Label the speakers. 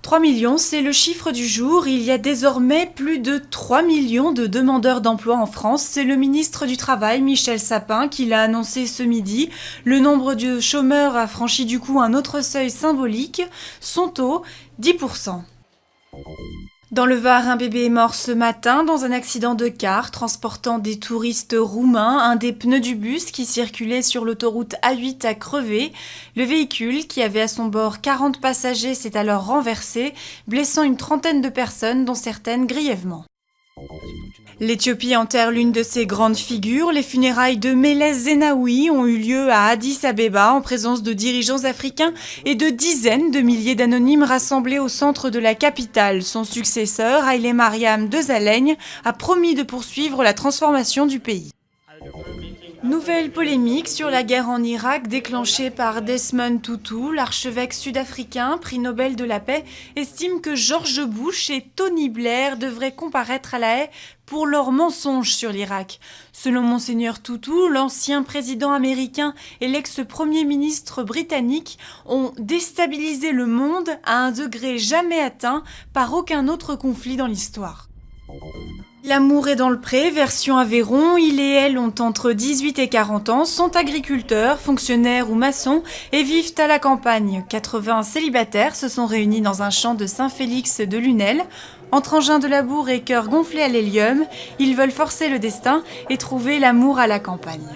Speaker 1: 3 millions, c'est le chiffre du jour. Il y a désormais plus de 3 millions de demandeurs d'emploi en France. C'est le ministre du Travail, Michel Sapin, qui l'a annoncé ce midi. Le nombre de chômeurs a franchi du coup un autre seuil symbolique, son taux, 10%. Dans le Var, un bébé est mort ce matin dans un accident de car transportant des touristes roumains. Un des pneus du bus qui circulait sur l'autoroute A8 a crevé. Le véhicule, qui avait à son bord 40 passagers, s'est alors renversé, blessant une trentaine de personnes, dont certaines grièvement. L'Éthiopie enterre l'une de ses grandes figures. Les funérailles de Meles Zenawi ont eu lieu à Addis Abeba en présence de dirigeants africains et de dizaines de milliers d'anonymes rassemblés au centre de la capitale. Son successeur, Haïlé Mariam Desalegn, a promis de poursuivre la transformation du pays. Nouvelle polémique sur la guerre en Irak déclenchée par Desmond Tutu. L'archevêque sud-africain, prix Nobel de la paix, estime que George Bush et Tony Blair devraient comparaître à La Haye pour leurs mensonges sur l'Irak. Selon Monseigneur Tutu, l'ancien président américain et l'ex-premier ministre britannique ont déstabilisé le monde à un degré jamais atteint par aucun autre conflit dans l'histoire. L'amour est dans le pré, version Aveyron. Il et elle ont entre 18 et 40 ans, sont agriculteurs, fonctionnaires ou maçons et vivent à la campagne. 80 célibataires se sont réunis dans un champ de Saint-Félix de Lunel. Entre engins de labour et cœurs gonflés à l'hélium, ils veulent forcer le destin et trouver l'amour à la campagne.